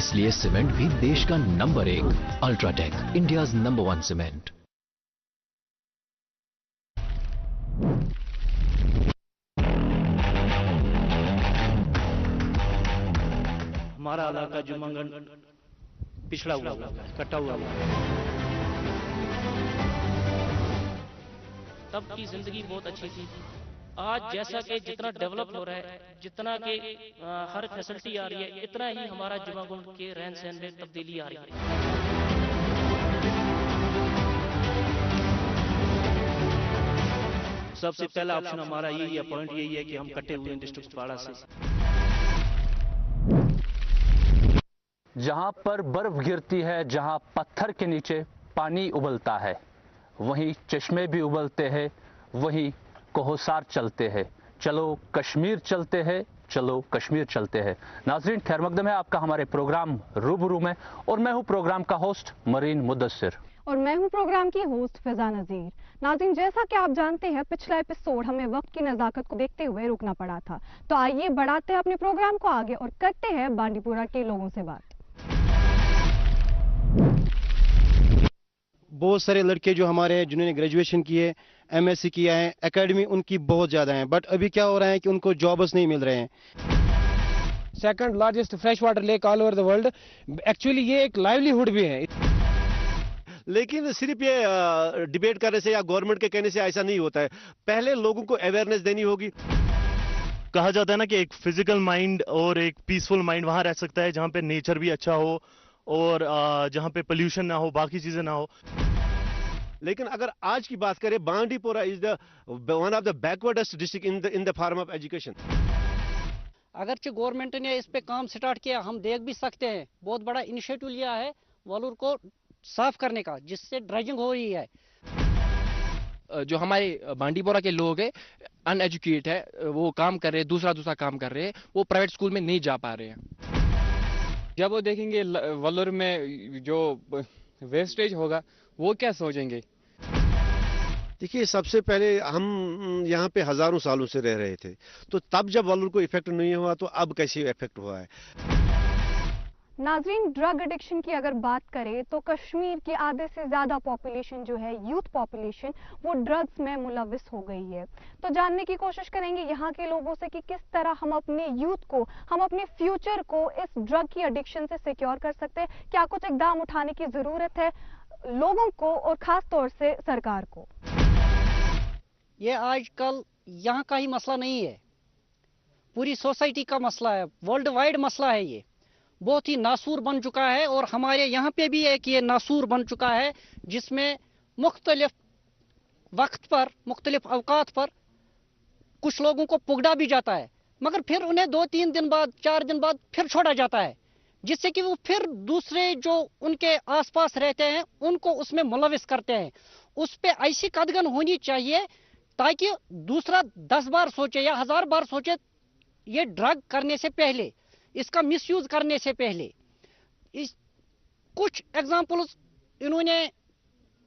इसलिए सीमेंट भी देश का number 1 UltraTech, India's number 1 cement. हमारा इलाका जुम्मनगढ़ पिछड़ा हुआ है, कटा हुआ है। तब की जिंदगी बहुत अच्छी थी। आज जैसा कि जितना डेवलप हो रहा है, जितना कि हर फैसिलिटी आ रही है, इतना ही हमारा जुम्मनगढ़ के रहन सहन में तब्दीली आ रही है। सबसे पहला ऑप्शन हमारा यही है, पॉइंट यही है कि हम कटे हुए डिस्ट्रिक्ट कुपवाड़ा से। जहां पर बर्फ गिरती है, जहां पत्थर के नीचे पानी उबलता है, वहीं चश्मे भी उबलते हैं, वहीं कोहसार चलते हैं। चलो कश्मीर चलते हैं, चलो कश्मीर चलते हैं। नाजरीन, खैर मकदम है आपका हमारे प्रोग्राम रूबरू में, और मैं हूं प्रोग्राम का होस्ट मरीन मुदस्सिर, और मैं हूं प्रोग्राम की होस्ट फिजा नजीर। नाज़रीन, जैसा कि आप जानते हैं, पिछला एपिसोड हमें वक्त की नज़ाकत को देखते हुए रुकना पड़ा था। तो आइए बढ़ाते हैं अपने प्रोग्राम को आगे और करते हैं बांडीपुरा के लोगों से बात। बहुत सारे लड़के जो हमारे हैं, जिन्होंने ग्रेजुएशन किए, एमएससी किया है, एकेडमी उनकी बहुत ज़्यादा है, बट अभी क्या हो रहा है कि उनको जॉब्स नहीं मिल रहे हैं। Second largest fresh water lake all over the world, actually ये एक लाइवलीहुड भी है। लेकिन सिर्फ ये डिबेट करने से या गवर्नमेंट के कहने से ऐसा नहीं होता है। पहले लोगों को अवेयरनेस देनी होगी। कहा जाता है ना कि एक फिजिकल माइंड और एक पीसफुल माइंड वहां रह सकता है जहां पे नेचर भी अच्छा हो और जहां पे पोल्यूशन ना हो, बाकी चीजें ना हो। लेकिन अगर आज की बात करें, Bandipora is the one of the backwardest district in the form of education. अगरचे गवर्नमेंट ने इस पे काम स्टार्ट किया, हम देख भी सकते हैं, बहुत बड़ा इनिशिएटिव लिया है वॉलूर को साफ करने का, जिससे ड्रेजिंग हो रही है। जो हमारे बांडीपुरा के लोग हैं, अनएजुकेट है, वो काम कर रहे हैं, दूसरा काम कर रहे हैं, वो प्राइवेट स्कूल में नहीं जा पा रहे हैं। जब वो देखेंगे वॉलूर में जो वेस्टेज होगा, वो क्या सोचेंगे? देखिए, सबसे पहले हम यहाँ पे हजारों सालों से रह रहे थे, तो तब जब वॉलूर को इफेक्ट नहीं हुआ, तो अब कैसे इफेक्ट हुआ है। नाजरीन, ड्रग एडिक्शन की अगर बात करें तो कश्मीर की आधे से ज्यादा पॉपुलेशन जो है, यूथ पॉपुलेशन, वो ड्रग्स में मुलविस हो गई है। तो जानने की कोशिश करेंगे यहाँ के लोगों से कि किस तरह हम अपने यूथ को, हम अपने फ्यूचर को इस ड्रग की एडिक्शन से सिक्योर कर सकते हैं। क्या कुछ इकदाम उठाने की जरूरत है लोगों को और खास तौर से सरकार को? ये आजकल यहाँ का ही मसला नहीं है, पूरी सोसाइटी का मसला है, वर्ल्ड वाइड मसला है। ये बहुत ही नासूर बन चुका है, और हमारे यहाँ पे भी एक ये नासूर बन चुका है, जिसमें मुख्तलिफ वक्त पर, मुख्तलिफ अवकात पर कुछ लोगों को पुगड़ा भी जाता है, मगर फिर उन्हें 2-3 दिन बाद, 4 दिन बाद फिर छोड़ा जाता है, जिससे कि वो फिर दूसरे जो उनके आसपास रहते हैं उनको उसमें मुलविस करते हैं। उस पर ऐसी कदगन होनी चाहिए ताकि दूसरा 10 बार सोचे या 1000 बार सोचे ये ड्रग करने से पहले, इसका मिसयूज करने से पहले। कुछ एग्जाम्पल्स इन्होंने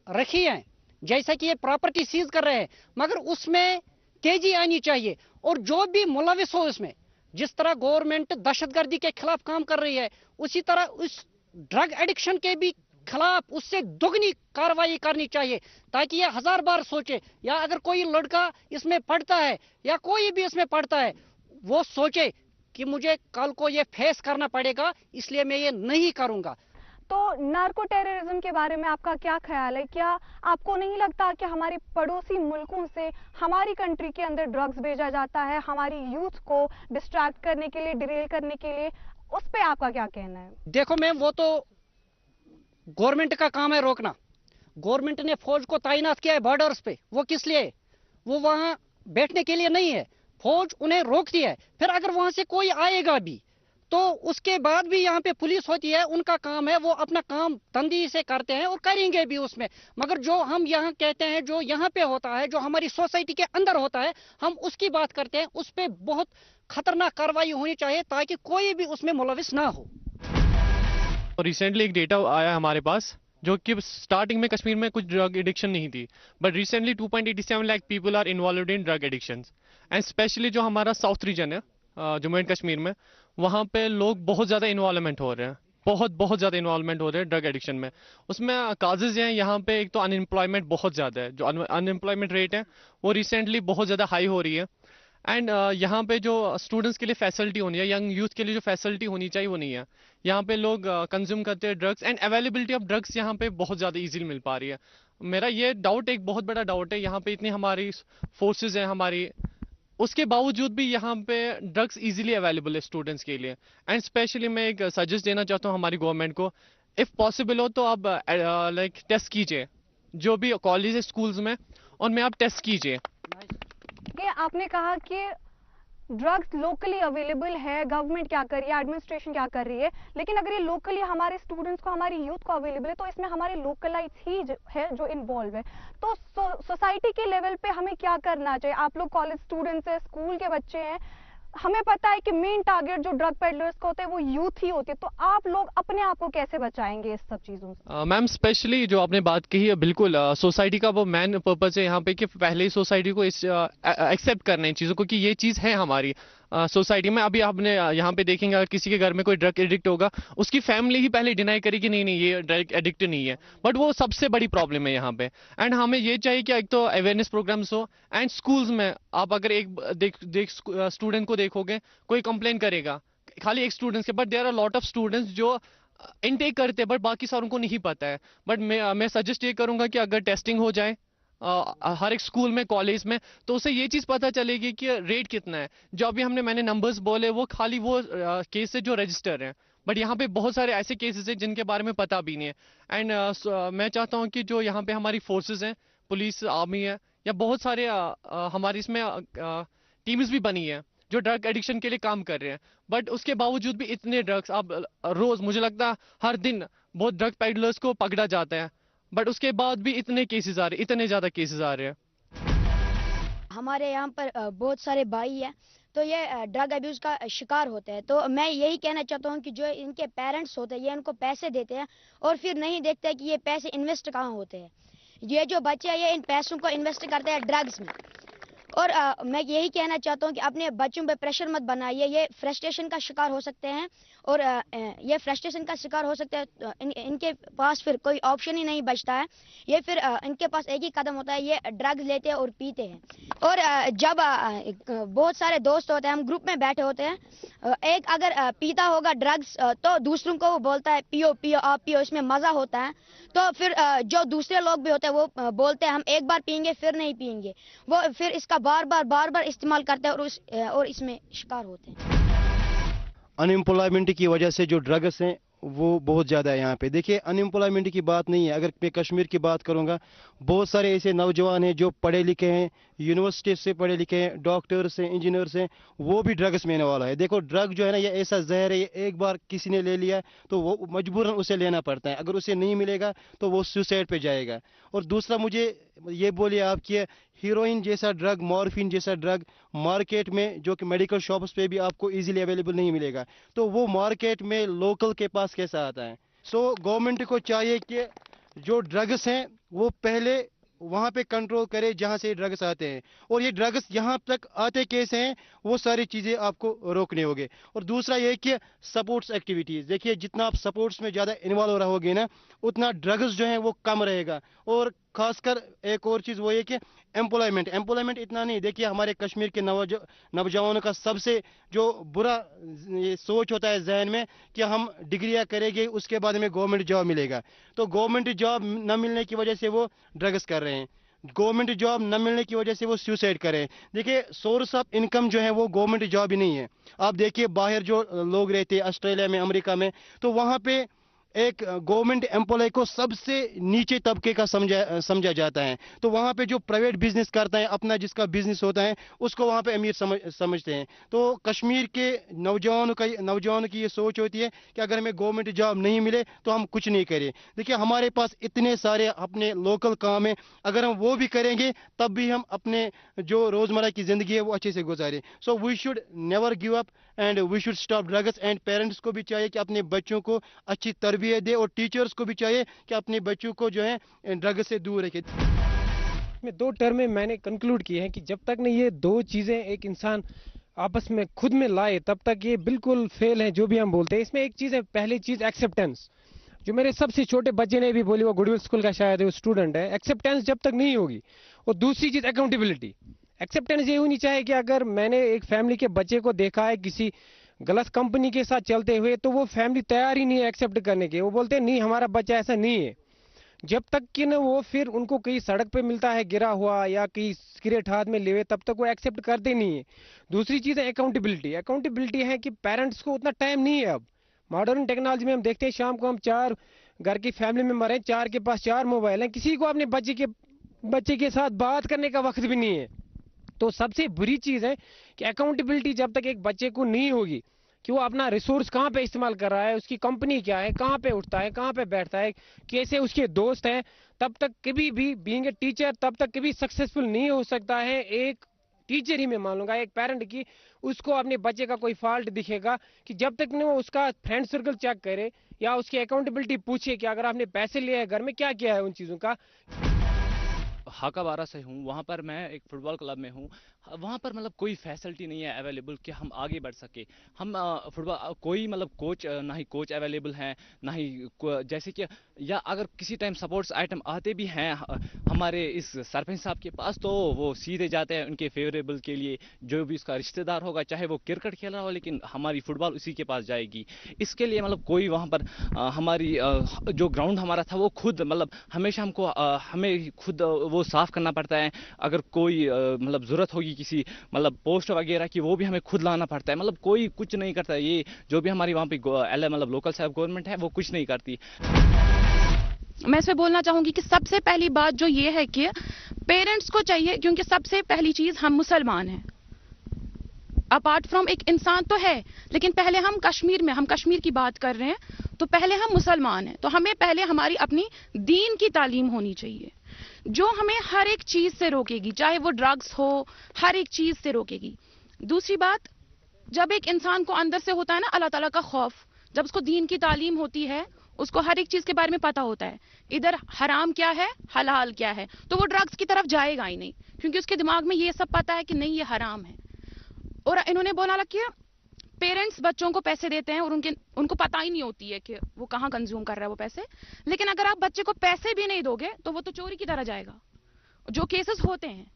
रखी हैं, जैसा कि ये प्रॉपर्टी सीज कर रहे हैं, मगर उसमें तेजी आनी चाहिए, और जो भी मुलविस हो इसमें, जिस तरह गवर्नमेंट दहशतगर्दी के खिलाफ काम कर रही है, उसी तरह उस ड्रग एडिक्शन के भी खिलाफ उससे दुगनी कार्रवाई करनी चाहिए, ताकि ये 1000 बार सोचे, या अगर कोई लड़का इसमें पढ़ता है या कोई भी इसमें पढ़ता है, वो सोचे कि मुझे कल को ये फेस करना पड़ेगा, इसलिए मैं ये नहीं करूंगा। तो नार्को टेररिज्म के बारे में आपका क्या ख्याल है? क्या आपको नहीं लगता कि हमारे पड़ोसी मुल्कों से हमारी कंट्री के अंदर ड्रग्स भेजा जाता है हमारी यूथ को डिस्ट्रैक्ट करने के लिए, डिरेल करने के लिए? उस पे आपका क्या कहना है? देखो मैम, वो तो गवर्नमेंट का काम है रोकना। गवर्नमेंट ने फौज को तैनात किया है बॉर्डर्स पे, वो किस लिए? वो वहां बैठने के लिए नहीं है, फौज उन्हें रोकती है। फिर अगर वहां से कोई आएगा भी तो उसके बाद भी यहाँ पे पुलिस होती है, उनका काम है, वो अपना काम तंदी से करते हैं और करेंगे भी उसमें। मगर जो हम यहाँ कहते हैं, जो यहाँ पे होता है, जो हमारी सोसाइटी के अंदर होता है, हम उसकी बात करते हैं। उस पर बहुत खतरनाक कार्रवाई होनी चाहिए ताकि कोई भी उसमें मुलविस ना हो। रिसेंटली एक डेटा आया हमारे पास, जो कि स्टार्टिंग में कश्मीर में कुछ ड्रग एडिक्शन नहीं थी, but recently 2.87 lakh people are involved in drug addictions, and specially जो हमारा साउथ रीजन है जम्मू एंड कश्मीर में, वहाँ पे लोग बहुत ज़्यादा इन्वॉल्वमेंट हो रहे हैं। बहुत बहुत ज़्यादा इन्वॉल्वमेंट हो रहे हैं ड्रग एडिक्शन में। उसमें काजेज़ हैं यहाँ पे, एक तो अनएम्प्लॉयमेंट बहुत ज़्यादा है, जो अनएम्प्लॉयमेंट रेट है वो रिसेंटली बहुत ज़्यादा हाई हो रही है। एंड यहाँ पे जो स्टूडेंट्स के लिए फैसिलिटी होनी है, यंग यूथ के लिए जो फैसिलिटी होनी चाहिए वो नहीं है। यहाँ पे लोग कंज्यूम करते हैं drugs, and availability of drugs यहाँ पे बहुत ज़्यादा इजीली मिल पा रही है। मेरा ये डाउट, एक बहुत बड़ा डाउट है, यहाँ पे इतनी हमारी फोर्सेज हैं हमारी, उसके बावजूद भी यहाँ पे ड्रग्स इजीली अवेलेबल है स्टूडेंट्स के लिए। एंड स्पेशली मैं एक सजेस्ट देना चाहता हूँ हमारी गवर्नमेंट को, इफ़ पॉसिबल हो तो आप लाइक टेस्ट कीजिए, जो भी कॉलेज स्कूल्स में उनमें आप टेस्ट कीजिए। ये आपने कहा कि ड्रग्स लोकली अवेलेबल है, गवर्नमेंट क्या कर रही है, एडमिनिस्ट्रेशन क्या कर रही है, लेकिन अगर ये लोकली हमारे स्टूडेंट्स को, हमारी यूथ को अवेलेबल है, तो इसमें हमारे लोकलाइट्स ही है जो इन्वॉल्व है। तो सोसाइटी के लेवल पे हमें क्या करना चाहिए? आप लोग कॉलेज स्टूडेंट्स हैं, स्कूल के बच्चे हैं, हमें पता है कि मेन टारगेट जो ड्रग पेडलर्स का होता है वो यूथ ही होती है, तो आप लोग अपने आप को कैसे बचाएंगे इस सब चीजों से? मैम स्पेशली जो आपने बात कही है, बिल्कुल सोसाइटी का वो मेन पर्पस है यहाँ पे कि पहले ही सोसाइटी को इस एक्सेप्ट करना है चीज़ों को कि ये चीज़ है हमारी सोसाइटी में। अभी आपने यहाँ पे देखेंगे अगर किसी के घर में कोई ड्रग एडिक्ट होगा, उसकी फैमिली ही पहले डिनाई करेगी कि नहीं नहीं ये ड्रग एडिक्ट नहीं है, बट वो सबसे बड़ी प्रॉब्लम है यहाँ पे। एंड हमें ये चाहिए कि एक तो अवेयरनेस प्रोग्राम्स हो, एंड स्कूल्स में आप अगर एक स्टूडेंट को देखोगे, कोई कंप्लेन करेगा खाली एक स्टूडेंट्स के, but there are lot of students जो इनटेक करते हैं बट बाकी सारों को नहीं पता है। बट मैं सजेस्ट ये करूंगा कि अगर टेस्टिंग हो जाए हर एक स्कूल में, कॉलेज में, तो उसे ये चीज़ पता चलेगी कि रेट कितना है। जो अभी मैंने नंबर्स बोले वो खाली वो केस है जो रजिस्टर हैं, बट यहाँ पे बहुत सारे ऐसे केसेस हैं जिनके बारे में पता भी नहीं है। एंड मैं चाहता हूँ कि जो यहाँ पे हमारी फोर्सेस हैं, पुलिस, आर्मी है, या बहुत सारे हमारी इसमें टीम्स भी बनी है जो ड्रग एडिक्शन के लिए काम कर रहे हैं, बट उसके बावजूद भी इतने ड्रग्स, अब रोज मुझे लगता है हर दिन बहुत ड्रग पेडलर्स को पकड़ा जाता है, बट उसके बाद भी इतने केसेस आ रहे हैं, इतने ज्यादा केसेस आ रहे हैं। हमारे यहाँ पर बहुत सारे भाई हैं तो ये ड्रग अब्यूज का शिकार होते हैं। तो मैं यही कहना चाहता हूँ कि जो इनके पेरेंट्स होते हैं ये इनको पैसे देते हैं और फिर नहीं देखते कि ये पैसे इन्वेस्ट कहाँ होते हैं। ये जो बच्चे हैं ये इन पैसों को इन्वेस्ट करते हैं ड्रग्स में। और मैं यही कहना चाहता हूँ कि अपने बच्चों पे प्रेशर मत बनाइए, ये फ्रस्ट्रेशन का शिकार हो सकते हैं और ये फ्रस्ट्रेशन का शिकार हो सकते हैं। इनके पास फिर कोई ऑप्शन ही नहीं बचता है, ये फिर इनके पास एक ही कदम होता है, ये ड्रग्स लेते हैं और पीते हैं। और जब बहुत सारे दोस्त होते हैं, हम ग्रुप में बैठे होते हैं, एक अगर पीता होगा ड्रग्स तो दूसरों को वो बोलता है पियो पियो आप पियो, इसमें मज़ा होता है। तो फिर जो दूसरे लोग भी होते हैं वो बोलते हैं हम एक बार पियेंगे फिर नहीं पियेंगे, वो फिर इसका बार बार इस्तेमाल करते हैं और इसमें शिकार होते हैं। अनएम्प्लॉयमेंट की वजह से जो ड्रग्स हैं वो बहुत ज़्यादा है यहाँ पे। देखिए अनएम्प्लॉयमेंट की बात नहीं है, अगर मैं कश्मीर की बात करूँगा, बहुत सारे ऐसे नौजवान हैं जो पढ़े लिखे हैं, यूनिवर्सिटी से पढ़े लिखे हैं, डॉक्टर्स हैं, इंजीनियर्स हैं, वो भी ड्रग्स में आने वाला है। देखो ड्रग जो है ना ये ऐसा जहर है, ये एक बार किसी ने ले लिया तो वो मजबूरन उसे लेना पड़ता है, अगर उसे नहीं मिलेगा तो वो सुसाइड पे जाएगा। और दूसरा मुझे ये बोलिए आप कि हीरोइन जैसा ड्रग, मॉर्फिन जैसा ड्रग मार्केट में जो कि मेडिकल शॉप्स पे भी आपको इजीली अवेलेबल नहीं मिलेगा, तो वो मार्केट में लोकल के पास कैसा आता है। सो गवर्नमेंट को चाहिए कि जो ड्रग्स हैं वो पहले वहाँ पे कंट्रोल करे जहाँ से ड्रग्स आते हैं, और ये ड्रग्स यहाँ तक आते कैसे हैं वो सारी चीज़ें आपको रोकने होंगे। और दूसरा ये कि सपोर्ट्स एक्टिविटीज़, देखिए जितना आप सपोर्ट्स में ज़्यादा इन्वॉल्व रहोगे ना उतना ड्रग्स जो है वो कम रहेगा। और खासकर एक और चीज़ वो ये कि एम्प्लॉयमेंट इतना नहीं। देखिए हमारे कश्मीर के नौजवानों का सबसे जो बुरा ये सोच होता है जहन में कि हम डिग्रियां करेंगे उसके बाद हमें गवर्नमेंट जॉब मिलेगा, तो गवर्नमेंट जॉब न मिलने की वजह से वो ड्रग्स कर रहे हैं, गवर्नमेंट जॉब न मिलने की वजह से वो सुसाइड कर रहे हैं। देखिए सोर्स ऑफ इनकम जो है वो गवर्नमेंट जॉब ही नहीं है। आप देखिए बाहर जो लोग रहते हैं ऑस्ट्रेलिया में, अमेरिका में, तो वहाँ पे एक गवर्नमेंट एम्प्लॉय को सबसे नीचे तबके का समझा जाता है, तो वहाँ पे जो प्राइवेट बिजनेस करता है, अपना जिसका बिजनेस होता है उसको वहाँ पे अमीर समझते हैं। तो कश्मीर के नौजवानों की ये सोच होती है कि अगर हमें गवर्नमेंट जॉब नहीं मिले तो हम कुछ नहीं करें। देखिए हमारे पास इतने सारे अपने लोकल काम हैं, अगर हम वो भी करेंगे तब भी हम अपने जो रोज़मर्रा की ज़िंदगी है वो अच्छे से गुजारें। So we should never give up and we should stop drugs. And parents को भी चाहिए कि अपने बच्चों को अच्छी तरबियत दे, और टीचर्स को भी चाहिए कि अपने बच्चों को जो है ड्रग से दूर रखे। में 2 टर्म में मैंने कंक्लूड किए हैं कि जब तक नहीं ये 2 चीज़ें एक इंसान आपस में खुद में लाए तब तक ये बिल्कुल फेल है जो भी हम बोलते हैं। इसमें एक चीज़ है, पहली चीज़ एक्सेप्टेंस, जो मेरे सबसे छोटे बच्चे ने भी बोली, वो गुडविल स्कूल का शायद वो स्टूडेंट है, एक्सेप्टेंस जब तक नहीं होगी। और दूसरी चीज़ अकाउंटेबिलिटी। एक्सेप्टेंस ये होनी चाहिए कि अगर मैंने एक फैमिली के बच्चे को देखा है किसी गलत कंपनी के साथ चलते हुए, तो वो फैमिली तैयार ही नहीं है एक्सेप्ट करने के। वो बोलते हैं नहीं हमारा बच्चा ऐसा नहीं है। जब तक कि न वो फिर उनको कहीं सड़क पे मिलता है गिरा हुआ या कहीं सिगरेट हाथ में लिए, तब तक वो एक्सेप्ट करते नहीं है। दूसरी चीज़ है अकाउंटेबिलिटी। अकाउंटेबिलिटी है कि पेरेंट्स को उतना टाइम नहीं है। अब मॉडर्न टेक्नोलॉजी में हम देखते हैं शाम को हम 4 घर की फैमिली मेंबर हैं, 4 के पास 4 मोबाइल हैं, किसी को अपने बच्चे के साथ बात करने का वक्त भी नहीं है। तो सबसे बुरी चीज़ है कि अकाउंटेबिलिटी जब तक एक बच्चे को नहीं होगी कि वो अपना रिसोर्स कहाँ पे इस्तेमाल कर रहा है, उसकी कंपनी क्या है, कहाँ पे उठता है, कहाँ पे बैठता है, कैसे उसके दोस्त हैं, तब तक कभी भी बीइंग ए टीचर तब तक कभी सक्सेसफुल नहीं हो सकता है। एक टीचर ही मैं मान लूंगा, एक पेरेंट की उसको अपने बच्चे का कोई फॉल्ट दिखेगा कि जब तक नहीं वो उसका फ्रेंड सर्कल चेक करे या उसकी अकाउंटेबिलिटी पूछे कि अगर आपने पैसे लिए हैं घर में क्या किया है उन चीज़ों का। हाकाबारा से हूँ, वहाँ पर मैं एक फुटबॉल क्लब में हूँ। वहाँ पर मतलब कोई फैसिलिटी नहीं है अवेलेबल कि हम आगे बढ़ सके। हम फुटबॉल कोई मतलब कोच ना ही कोच अवेलेबल हैं, ना ही जैसे कि या अगर किसी टाइम सपोर्ट्स आइटम आते भी हैं हमारे इस सरपंच साहब के पास, तो वो सीधे जाते हैं उनके फेवरेबल के लिए, जो भी उसका रिश्तेदार होगा, चाहे वो क्रिकेट खेल रहा हो, लेकिन हमारी फुटबॉल उसी के पास जाएगी। इसके लिए मतलब कोई वहाँ पर हमारी जो ग्राउंड हमारा था वो खुद मतलब हमेशा हमको हमें खुद वो साफ करना पड़ता है। अगर कोई मतलब ज़रूरत होगी किसी मतलब पोस्ट वगैरह की, वो भी हमें खुद लाना पड़ता है। मतलब कोई कुछ नहीं करता है। ये जो भी हमारी वहाँ पे मतलब लोकल सेल्फ गवर्नमेंट है वो कुछ नहीं करती। मैं इसमें बोलना चाहूंगी कि सबसे पहली बात जो ये है कि पेरेंट्स को चाहिए, क्योंकि सबसे पहली चीज हम मुसलमान हैं, अपार्ट फ्रॉम एक इंसान तो है, लेकिन पहले हम कश्मीर की बात कर रहे हैं, तो पहले हम मुसलमान हैं, तो हमें पहले हमारी अपनी दीन की तालीम होनी चाहिए जो हमें हर एक चीज से रोकेगी, चाहे वो ड्रग्स हो, हर एक चीज से रोकेगी। दूसरी बात, जब एक इंसान को अंदर से होता है ना अल्लाह ताला का खौफ, जब उसको दीन की तालीम होती है, उसको हर एक चीज के बारे में पता होता है, इधर हराम क्या है हलाल क्या है, तो वो ड्रग्स की तरफ जाएगा ही नहीं, क्योंकि उसके दिमाग में ये सब पता है कि नहीं ये हराम है। और इन्होंने बोला कि पेरेंट्स बच्चों को पैसे देते हैं और उनको पता ही नहीं होती है कि वो कहाँ कंज्यूम कर रहा है वो पैसे, लेकिन अगर आप बच्चे को पैसे भी नहीं दोगे तो वो तो चोरी की तरह जाएगा। जो केसेस होते हैं,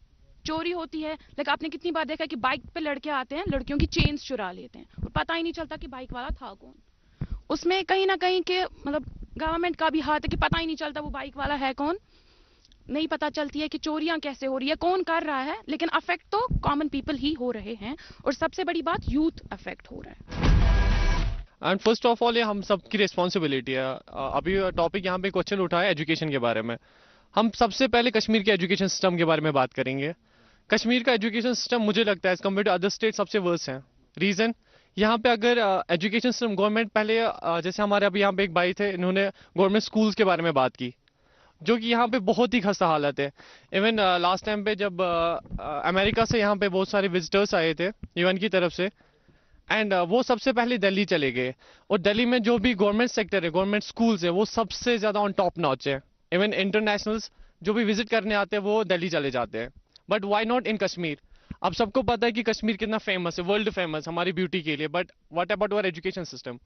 चोरी होती है, लेकिन आपने कितनी बार देखा कि बाइक पे लड़के आते हैं, लड़कियों की चेन्स चुरा लेते हैं और पता ही नहीं चलता कि बाइक वाला था कौन। उसमें कहीं ना कहीं के मतलब गवर्नमेंट का भी हाथ है कि पता ही नहीं चलता वो बाइक वाला है कौन, नहीं पता चलती है कि चोरियां कैसे हो रही है, कौन कर रहा है, लेकिन अफेक्ट तो कॉमन पीपल ही हो रहे हैं। और सबसे बड़ी बात, यूथ अफेक्ट हो रहा है। एंड फर्स्ट ऑफ ऑल ये हम सबकी रिस्पॉन्सिबिलिटी है। अभी टॉपिक यहाँ पे क्वेश्चन उठा है एजुकेशन के बारे में। हम सबसे पहले कश्मीर के एजुकेशन सिस्टम के बारे में बात करेंगे। कश्मीर का एजुकेशन सिस्टम मुझे लगता है as compare to other state सबसे वर्स्ट है। रीज़न, यहाँ पे अगर एजुकेशन सिस्टम गवर्नमेंट पहले जैसे हमारे अभी यहाँ पे एक भाई थे, इन्होंने गवर्नमेंट स्कूल्स के बारे में बात की, जो कि यहाँ पे बहुत ही खस्ता हालत है। इवन लास्ट टाइम पे जब अमेरिका से यहाँ पे बहुत सारे विजिटर्स आए थे यूएन की तरफ से, एंड वो सबसे पहले दिल्ली चले गए, और दिल्ली में जो भी गवर्नमेंट सेक्टर है, गवर्नमेंट स्कूल्स है, वो सबसे ज़्यादा ऑन टॉप नॉच है। इवन इंटरनेशनल्स जो भी विजिट करने आते हैं वो दिल्ली चले जाते हैं। But why not in Kashmir? अब सबको पता है कि कश्मीर कितना फेमस है, वर्ल्ड फेमस हमारी ब्यूटी के लिए, but what about our education system?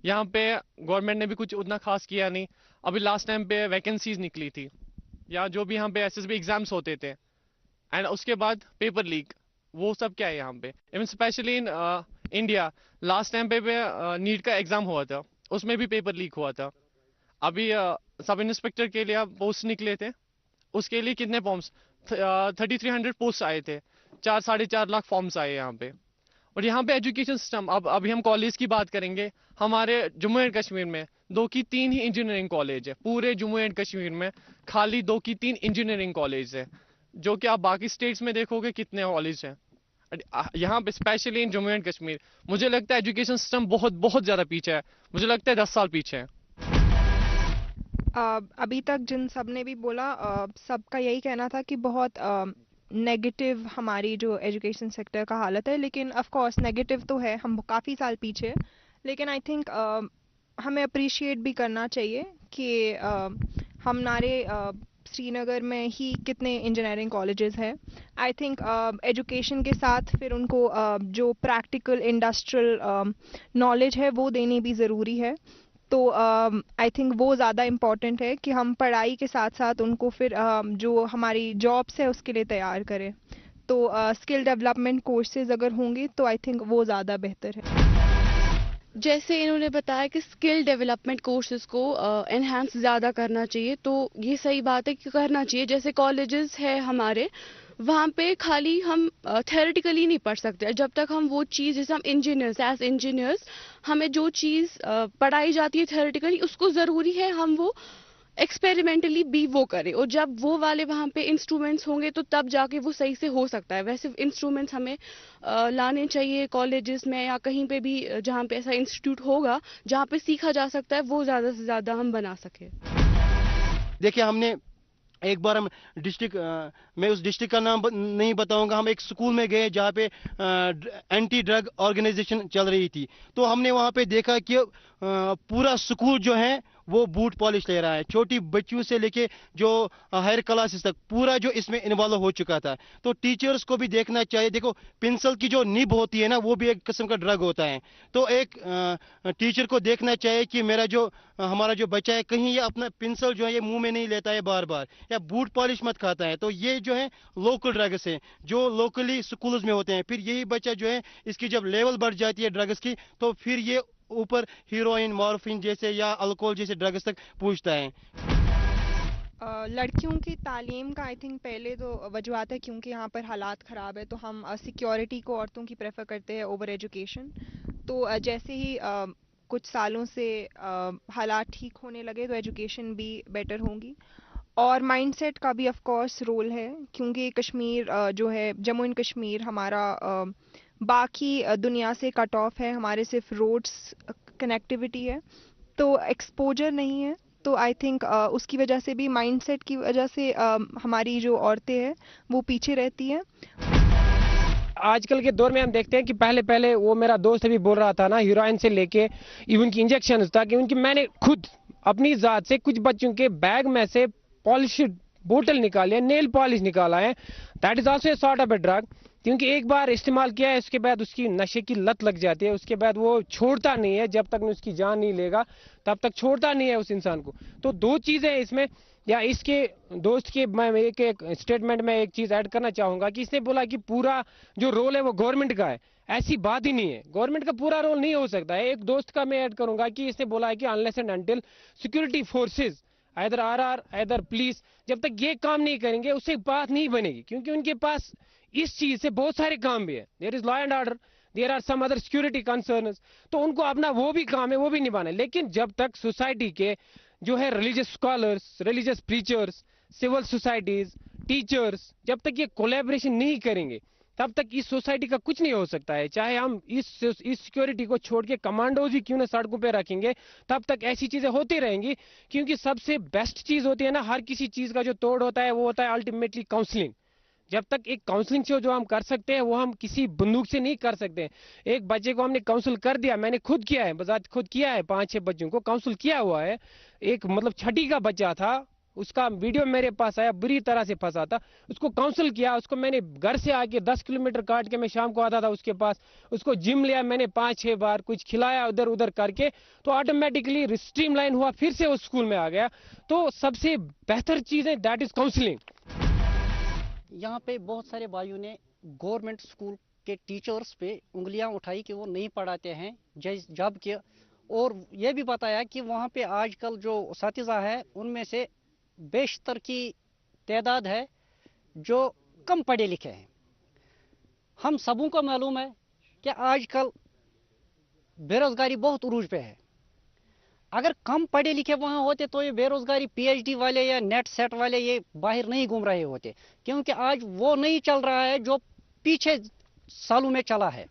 यहाँ पे गवर्नमेंट ने भी कुछ उतना खास किया नहीं। अभी लास्ट टाइम पे वैकेंसीज निकली थी, या जो भी यहाँ पे एसएसबी एग्जाम्स होते थे, एंड उसके बाद पेपर लीक, वो सब क्या है यहाँ पे। Even specially in India last time पे नीट का एग्जाम हुआ था, उसमें भी पेपर लीक हुआ था। अभी सब इंस्पेक्टर के लिए पोस्ट निकले थे, उसके लिए कितने फॉर्म्स 3300 पोस्ट आए थे, 4-4.5 लाख फॉर्म्स आए यहाँ पे। और यहाँ पे एजुकेशन सिस्टम, अब अभी हम कॉलेज की बात करेंगे, हमारे जम्मू एंड कश्मीर में 2 की 3 ही इंजीनियरिंग कॉलेज है। पूरे जम्मू एंड कश्मीर में खाली 2 की 3 इंजीनियरिंग कॉलेज है, जो कि आप बाकी स्टेट्स में देखोगे कितने कॉलेज हैं। यहाँ पे specially in Jammu and Kashmir मुझे लगता है एजुकेशन सिस्टम बहुत बहुत ज़्यादा पीछे है। मुझे लगता है 10 साल पीछे है। अभी तक जिन सब ने भी बोला, सबका यही कहना था कि बहुत नेगेटिव हमारी जो एजुकेशन सेक्टर का हालत है, लेकिन ऑफ कोर्स नेगेटिव तो है, हम काफ़ी साल पीछे, लेकिन आई थिंक हमें अप्रिशिएट भी करना चाहिए कि हमारे श्रीनगर में ही कितने इंजीनियरिंग कॉलेजेस हैं. आई थिंक एजुकेशन के साथ फिर उनको जो प्रैक्टिकल इंडस्ट्रियल नॉलेज है वो देनी भी ज़रूरी है. तो आई थिंक वो ज़्यादा इम्पॉर्टेंट है कि हम पढ़ाई के साथ साथ उनको फिर जो हमारी जॉब्स है उसके लिए तैयार करें. तो स्किल डेवलपमेंट कोर्सेज अगर होंगे तो आई थिंक वो ज़्यादा बेहतर है. जैसे इन्होंने बताया कि स्किल डेवलपमेंट कोर्सेज को एनहांस ज़्यादा करना चाहिए, तो ये सही बात है कि करना चाहिए. जैसे कॉलेजेस है हमारे, वहाँ पे खाली हम थेरेटिकली नहीं पढ़ सकते. जब तक हम वो चीज़, जैसे हम इंजीनियर्स, एज इंजीनियर्स हमें जो चीज़ पढ़ाई जाती है थेरेटिकली, उसको ज़रूरी है हम वो एक्सपेरिमेंटली भी वो करें. और जब वो वाले वहाँ पे इंस्ट्रूमेंट्स होंगे तो तब जाके वो सही से हो सकता है. वैसे इंस्ट्रूमेंट्स हमें लाने चाहिए कॉलेजेस में या कहीं पे भी जहाँ पे ऐसा इंस्टीट्यूट होगा जहाँ पे सीखा जा सकता है, वो ज़्यादा से ज़्यादा हम बना सकें. देखिए, हमने एक बार हम डिस्ट्रिक्ट, मैं उस डिस्ट्रिक्ट का नाम नहीं बताऊंगा, हम एक स्कूल में गए जहाँ पे एंटी ड्रग ऑर्गेनाइजेशन चल रही थी. तो हमने वहाँ पे देखा कि पूरा स्कूल जो है वो बूट पॉलिश ले रहा है, छोटी बच्चियों से लेके जो हायर क्लासेस तक पूरा जो इसमें इन्वॉल्व हो चुका था. तो टीचर्स को भी देखना चाहिए. देखो, पेंसिल की जो निब होती है ना, वो भी एक किस्म का ड्रग होता है. तो एक टीचर को देखना चाहिए कि हमारा जो बच्चा है कहीं ये अपना पेंसिल जो है ये मुंह में नहीं लेता है बार बार, या बूट पॉलिश मत खाता है. तो ये जो है लोकल ड्रग्स है जो लोकली स्कूल्स में होते हैं. फिर यही बच्चा जो है, इसकी जब लेवल बढ़ जाती है ड्रग्स की, तो फिर ये ऊपर हीरोइन, मॉर्फिन जैसे या अल्कोहल जैसे ड्रग्स तक पूछता है. लड़कियों की तालीम का आई थिंक पहले तो वजूहत है क्योंकि यहाँ पर हालात ख़राब है, तो हम सिक्योरिटी को औरतों की प्रेफर करते हैं ओवर एजुकेशन. तो जैसे ही कुछ सालों से हालात ठीक होने लगे तो एजुकेशन भी बेटर होंगी. और माइंडसेट का भी ऑफ कोर्स रोल है, क्योंकि कश्मीर जो है, जम्मू एंड कश्मीर हमारा बाकी दुनिया से कट ऑफ है. हमारे सिर्फ रोड्स कनेक्टिविटी है, तो एक्सपोजर नहीं है. तो आई थिंक उसकी वजह से भी, माइंडसेट की वजह से हमारी जो औरतें हैं वो पीछे रहती हैं. आजकल के दौर में हम देखते हैं कि पहले वो मेरा दोस्त अभी बोल रहा था ना, हीरोइन से लेके इवन की इंजेक्शन तक, उनकी मैंने खुद अपनी ज़ात से कुछ बच्चों के बैग में से पॉलिश बोतल निकाली है, नेल पॉलिश निकाला है. That is also a sort of a drug, क्योंकि एक बार इस्तेमाल किया है उसके बाद उसकी नशे की लत लग जाती है. उसके बाद वो छोड़ता नहीं है, जब तक उसकी जान नहीं लेगा तब तक छोड़ता नहीं है उस इंसान को. तो दो चीज़ें इसमें, या इसके दोस्त के मैं एक स्टेटमेंट में एक चीज़ ऐड करना चाहूँगा कि इसने बोला कि पूरा जो रोल है वो गवर्नमेंट का है. ऐसी बात ही नहीं है, गवर्नमेंट का पूरा रोल नहीं हो सकता है. एक दोस्त का मैं ऐड करूँगा कि इसने बोला है कि unless and until security forces, either RR, either police, जब तक ये काम नहीं करेंगे उससे बात नहीं बनेगी. क्योंकि उनके पास इस चीज से बहुत सारे काम भी है. There is law and order, there are some other security concerns, तो उनको अपना वो भी काम है, वो भी निभाना है. लेकिन जब तक सोसाइटी के जो है religious scholars, religious preachers, civil societies, teachers, जब तक ये कोलैबोरेशन नहीं करेंगे तब तक इस सोसाइटी का कुछ नहीं हो सकता है. चाहे हम इस सिक्योरिटी को छोड़ के कमांडोज ही क्यों ना सड़कों पे रखेंगे, तब तक ऐसी चीजें होती रहेंगी. क्योंकि सबसे बेस्ट चीज होती है ना, हर किसी चीज का जो तोड़ होता है वो होता है अल्टीमेटली काउंसलिंग. जब तक एक काउंसलिंग से जो हम कर सकते हैं वो हम किसी बंदूक से नहीं कर सकते. एक बच्चे को हमने काउंसिल कर दिया, मैंने खुद किया है, बजात खुद किया है, 5-6 बच्चों को काउंसिल किया हुआ है. एक मतलब 6ठी का बच्चा था, उसका वीडियो मेरे पास आया, बुरी तरह से फंसा था. उसको काउंसिल किया, उसको मैंने घर से आके 10 किलोमीटर काट के मैं शाम को आता था उसके पास, उसको जिम लिया मैंने 5-6 बार, कुछ खिलाया उधर उधर करके, तो ऑटोमेटिकली स्ट्रीमलाइन हुआ, फिर से वो स्कूल में आ गया. तो सबसे बेहतर चीज है दैट इज काउंसलिंग. यहाँ पे बहुत सारे भाइयों ने गवर्नमेंट स्कूल के टीचर्स पे उंगलियां उठाई कि वो नहीं पढ़ाते हैं, जबकि और ये भी बताया कि वहाँ पे आजकल जो साथीज़ा है उनमें से बेशतर की तादाद है जो कम पढ़े लिखे हैं. हम सबों को मालूम है कि आजकल बेरोजगारी बहुत उरूज पे है. अगर कम पढ़े लिखे वहाँ होते तो ये बेरोजगारी पीएचडी वाले या नेट सेट वाले ये बाहर नहीं घूम रहे होते, क्योंकि आज वो नहीं चल रहा है जो पीछे सालों में चला है.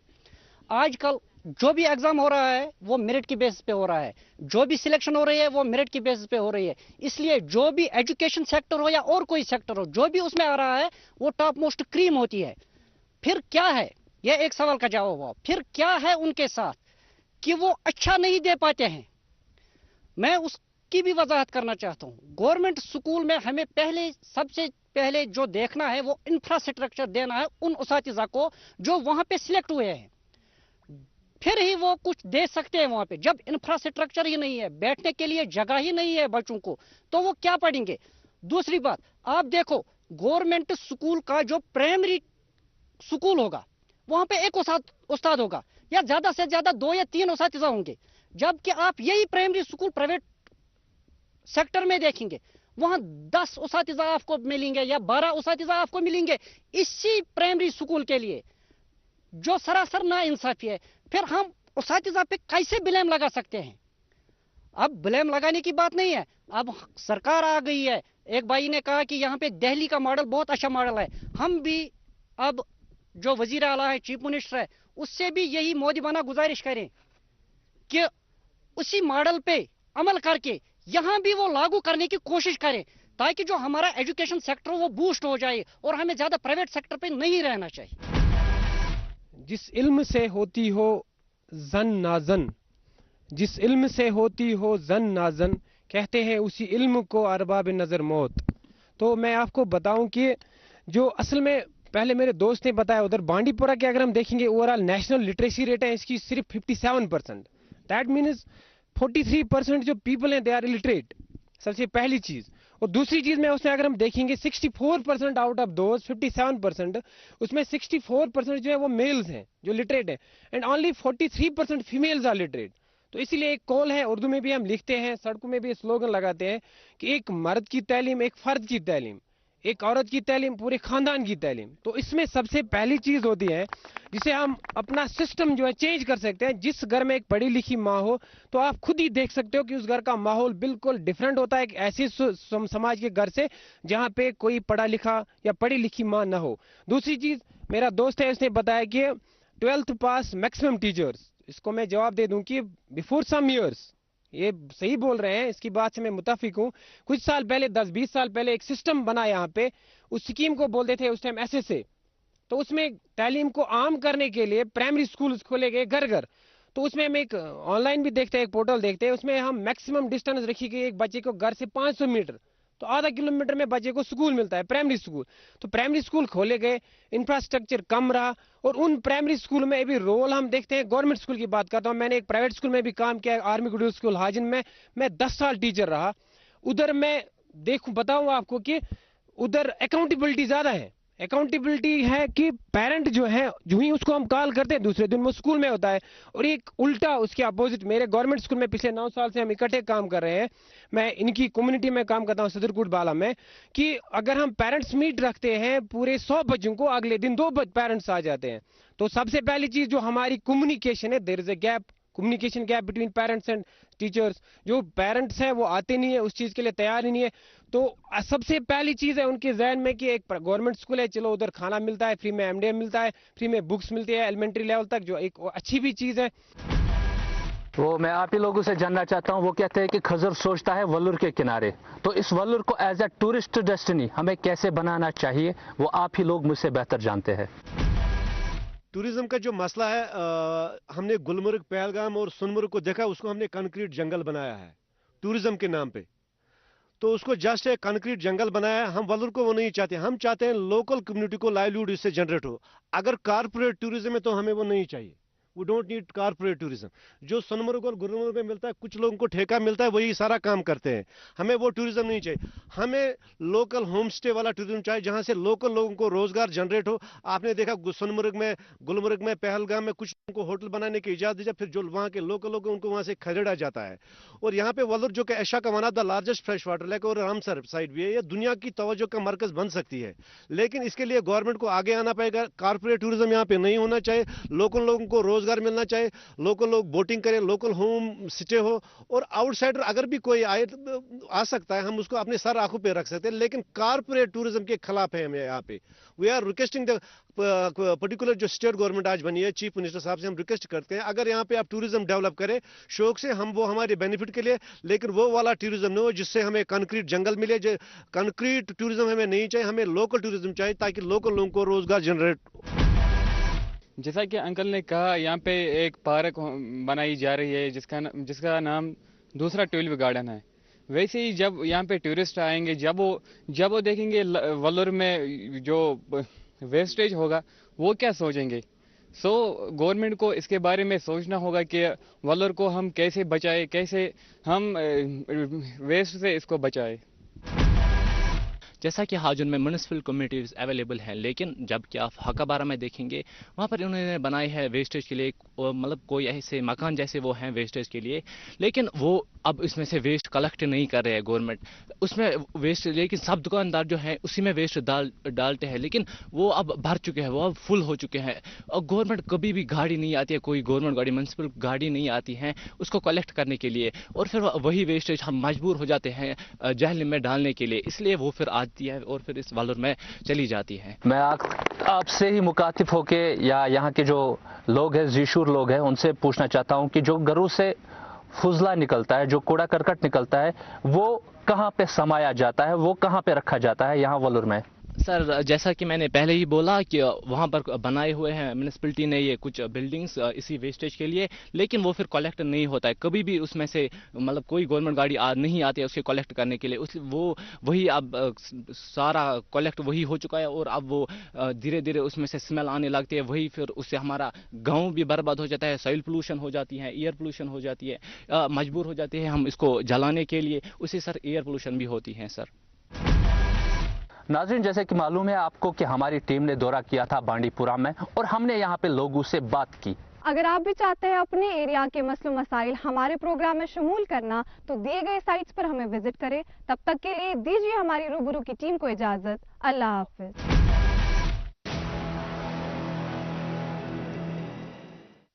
आजकल जो भी एग्जाम हो रहा है वो मेरिट की बेसिस पे हो रहा है, जो भी सिलेक्शन हो रही है वो मेरिट की बेसिस पे हो रही है. इसलिए जो भी एजुकेशन सेक्टर हो या और कोई सेक्टर हो, जो भी उसमें आ रहा है वो टॉप मोस्ट क्रीम होती है. फिर क्या है, ये एक सवाल का जवाब हुआ. फिर क्या है उनके साथ कि वो अच्छा नहीं दे पाते हैं. मैं उस की भी वजाहत करना चाहता हूँ। गवर्नमेंट स्कूल में हमें सबसे पहले जो देखना है वो इंफ्रास्ट्रक्चर देना है उन उसातिज़ा को जो वहाँ पे सिलेक्ट हुए हैं, फिर ही वो कुछ दे सकते हैं वहाँ पे। जब इंफ्रास्ट्रक्चर ही नहीं है, बैठने के लिए जगह ही नहीं है बच्चों को, तो वो क्या पढ़ेंगे। दूसरी बात, आप देखो गवर्नमेंट स्कूल का जो प्राइमरी स्कूल होगा वहाँ पे एक उस्ताद होगा या ज्यादा से ज्यादा 2 या 3 उस्ताद होंगे, जबकि आप यही प्राइमरी स्कूल प्राइवेट सेक्टर में देखेंगे वहां 10 उस्ताद आपको मिलेंगे या 12 उस्ताद आपको मिलेंगे इसी प्राइमरी स्कूल के लिए, जो सरासर नाइंसाफी है। फिर हम उस्ताद पे कैसे ब्लेम लगा सकते हैं। अब ब्लेम लगाने की बात नहीं है, अब सरकार आ गई है। एक भाई ने कहा कि यहाँ पे दिल्ली का मॉडल बहुत अच्छा मॉडल है, हम भी अब जो वजीर आला है, चीफ मिनिस्टर है, उससे भी यही मोदीबाना गुजारिश करें कि उसी मॉडल पे अमल करके यहाँ भी वो लागू करने की कोशिश करें, ताकि जो हमारा एजुकेशन सेक्टर वो बूस्ट हो जाए और हमें ज्यादा प्राइवेट सेक्टर पे नहीं रहना चाहिए। जिस इल्म से होती हो जन नाजन, जिस इल्म से होती हो जन नाजन, कहते हैं उसी इल्म को अरबाब नजर मौत। तो मैं आपको बताऊं कि जो असल में पहले मेरे दोस्त ने बताया, उधर बांडीपुरा के अगर हम देखेंगे ओवरऑल नेशनल लिटरेसी रेट है इसकी सिर्फ 57%। दैट मीन्स 43% जो पीपल हैं दे आर इलिटरेट, सबसे पहली चीज। और दूसरी चीज में उसमें अगर हम देखेंगे 64% आउट ऑफ दोज 57%, उसमें 64% जो है वो मेल्स हैं जो लिटरेट है, and only 43% females are literate. तो इसीलिए एक कॉल है, उर्दू में भी हम लिखते हैं, सड़कों में भी स्लोगन लगाते हैं कि एक मर्द की तालीम, एक फर्द की तालीम, एक औरत की तालीम, पूरे खानदान की तालीम। तो इसमें सबसे पहली चीज होती है जिसे हम अपना सिस्टम जो है चेंज कर सकते हैं। जिस घर में एक पढ़ी लिखी माँ हो तो आप खुद ही देख सकते हो कि उस घर का माहौल बिल्कुल डिफरेंट होता है एक ऐसे समाज के घर से जहाँ पे कोई पढ़ा लिखा या पढ़ी लिखी माँ ना हो। दूसरी चीज, मेरा दोस्त है उसने बताया कि 12th पास मैक्सिमम टीचर्स, इसको मैं जवाब दे दूं कि बिफोर सम ईयर्स, ये सही बोल रहे हैं, इसकी बात से मैं मुताफिक हूं। कुछ साल पहले 10-20 साल पहले एक सिस्टम बना यहाँ पे, उस स्कीम को बोलते थे उस टाइम SSA। तो उसमें तालीम को आम करने के लिए प्राइमरी स्कूल खोले गए घर घर। तो उसमें हम एक ऑनलाइन भी देखते हैं, एक पोर्टल देखते हैं, उसमें हम मैक्सिमम डिस्टेंस रखी गई एक बच्चे को घर से 500 मीटर, तो आधा किलोमीटर में बच्चे को स्कूल मिलता है, प्राइमरी स्कूल। तो प्राइमरी स्कूल खोले गए, इंफ्रास्ट्रक्चर कम रहा, और उन प्राइमरी स्कूल में भी रोल हम देखते हैं। गवर्नमेंट स्कूल की बात करता हूं, मैंने एक प्राइवेट स्कूल में भी काम किया, आर्मी गुड स्कूल हाजिन में, मैं 10 साल टीचर रहा। उधर मैं बताऊं आपको कि उधर अकाउंटेबिलिटी ज्यादा है। अकाउंटेबिलिटी है कि पेरेंट जो है जो ही उसको हम कॉल करते हैं दूसरे दिन वो स्कूल में होता है। और एक उल्टा उसके अपोजिट मेरे गवर्नमेंट स्कूल में पिछले 9 साल से हम इकट्ठे काम कर रहे हैं, मैं इनकी कम्युनिटी में काम करता हूं सदरकोट बाला में, कि अगर हम पेरेंट्स मीट रखते हैं पूरे 100 बच्चों को, अगले दिन 2 पेरेंट्स आ जाते हैं। तो सबसे पहली चीज जो हमारी कम्युनिकेशन है, there is a gap, communication gap between parents and teachers. जो पेरेंट्स हैं वो आते नहीं है, उस चीज के लिए तैयार ही नहीं है। तो सबसे पहली चीज है उनके जहन में कि एक गवर्नमेंट स्कूल है, चलो उधर खाना मिलता है, फ्री में MDM मिलता है, फ्री में बुक्स मिलती है एलिमेंट्री लेवल तक, जो एक अच्छी भी चीज है। वो मैं आप ही लोगों से जानना चाहता हूं, वो कहते हैं कि खजर सोचता है वल्लूर के किनारे, तो इस वल्लूर को एज ए टूरिस्ट डेस्टिनी हमें कैसे बनाना चाहिए, वो आप ही लोग मुझसे बेहतर जानते हैं। टूरिज्म का जो मसला है, हमने गुलमर्ग, पहलगाम और सोनमर्ग को देखा, उसको हमने कंक्रीट जंगल बनाया है टूरिज्म के नाम पे। तो उसको जस्ट एक कंक्रीट जंगल बनाया है। हम वल्लूर को वो नहीं चाहते, हम चाहते हैं लोकल कम्युनिटी को लाइवलीहुड इससे जनरेट हो। अगर कारपोरेट टूरिज्म है तो हमें वो नहीं चाहिए, we don't need corporate tourism. जो सोनमर्ग और गुलमर्ग में मिलता है, कुछ लोगों को ठेका मिलता है, वही सारा काम करते हैं, हमें वो टूरिज्म नहीं चाहिए। हमें लोकल होम स्टे वाला टूरिज्म चाहिए, जहां से लोकल लोगों को रोजगार जनरेट हो। आपने देखा सोनमर्ग में, गुलमर्ग में, पहलगाम में कुछ लोगों को होटल बनाने की इजाजत दी जाए, फिर जो वहाँ के लोकल लोग उनको वहाँ से खदेड़ा जाता है। और यहाँ पे वल्लूर जो कि एशिया का one of the largest fresh water lake और रामसर साइड भी है, ये दुनिया की तवज्जो का मरकज बन सकती है। लेकिन इसके लिए गवर्नमेंट को आगे आना पड़ेगा। कारपोरेट टूरिज्म यहाँ पे नहीं होना चाहिए, लोकल लोगों को रोजगार मिलना चाहिए, लोकल लोग बोटिंग करें, लोकल होम स्टे हो। और आउटसाइडर अगर भी कोई आ सकता है, हम उसको अपने सर आंखों पे रख सकते हैं, लेकिन कारपोरेट टूरिज्म के खिलाफ है हमें यहाँ पे। We are requesting the particular जो स्टेट गवर्नमेंट आज बनी है, चीफ मिनिस्टर साहब से हम रिक्वेस्ट करते हैं, अगर यहाँ पे आप टूरिज्म डेवलप करें शौक से, हम वो हमारे बेनिफिट के लिए, लेकिन वो वाला टूरिज्म न हो जिससे हमें कंक्रीट जंगल मिले। जो कंक्रीट टूरिज्म हमें नहीं चाहिए, हमें लोकल टूरिज्म चाहिए, ताकि लोकल लोगों को रोजगार जनरेट। जैसा कि अंकल ने कहा, यहाँ पे एक पार्क बनाई जा रही है जिसका नाम दूसरा ट्यूलिप गार्डन है। वैसे ही जब यहाँ पे टूरिस्ट आएंगे, जब वो देखेंगे वल्लूर में जो वेस्टेज होगा वो क्या सोचेंगे। सो गवर्नमेंट को इसके बारे में सोचना होगा कि वल्लूर को हम कैसे बचाए, कैसे हम वेस्ट से इसको बचाए। जैसा कि हाजुन में म्यूनिसिपल कम्युनिटीज़ अवेलेबल हैं, लेकिन जब कि आप हकाबारा में देखेंगे वहाँ पर उन्होंने बनाए हैं वेस्टेज के लिए, मतलब कोई ऐसे मकान जैसे वो हैं वेस्टेज के लिए, लेकिन वो अब इसमें से वेस्ट कलेक्ट नहीं कर रहे हैं गवर्नमेंट उसमें वेस्ट, लेकिन सब दुकानदार जो हैं उसी में वेस्ट डालते हैं, लेकिन वो अब भर चुके हैं, वो अब फुल हो चुके हैं और गवर्नमेंट कभी भी गाड़ी नहीं आती है, कोई गवर्नमेंट गाड़ी म्यूनिसिपल गाड़ी नहीं आती है उसको कलेक्ट करने के लिए, और फिर वही वेस्टेज हम मजबूर हो जाते हैं जहलम में डालने के लिए, इसलिए वो फिर आती है और फिर इस वल्लूर में चली जाती है। मैं आपसे ही मुखातिब होके या यहाँ के जो लोग हैं, जीशूर लोग हैं, उनसे पूछना चाहता हूँ कि जो घरों से फुजला निकलता है, जो कूड़ा करकट निकलता है, वो कहाँ पे समाया जाता है, वो कहाँ पे रखा जाता है यहाँ वल्लूर में? सर जैसा कि मैंने पहले ही बोला कि वहाँ पर बनाए हुए हैं म्यूनिसिपलिटी ने ये कुछ बिल्डिंग्स इसी वेस्टेज के लिए, लेकिन वो फिर कलेक्ट नहीं होता है कभी भी, उसमें से मतलब कोई गवर्नमेंट गाड़ी नहीं आती है उसके कलेक्ट करने के लिए, वो वही अब सारा कलेक्ट वही हो चुका है और अब वो धीरे धीरे उसमें से स्मेल आने लगती है, वही फिर उससे हमारा गाँव भी बर्बाद हो जाता है, सॉइल पोल्यूशन हो जाती है, एयर पोल्यूशन हो जाती है, मजबूर हो जाते हैं हम इसको जलाने के लिए, उससे सर एयर पोल्यूशन भी होती है। सर नाज़रीन, जैसे कि मालूम है आपको कि हमारी टीम ने दौरा किया था बांडीपुरा में और हमने यहाँ पे लोगों से बात की। अगर आप भी चाहते हैं अपने एरिया के मसलो मसाइल हमारे प्रोग्राम में शमूल करना तो दिए गए साइट्स पर हमें विजिट करें। तब तक के लिए दीजिए हमारी रूबरू की टीम को इजाजत। अल्लाह हाफिज।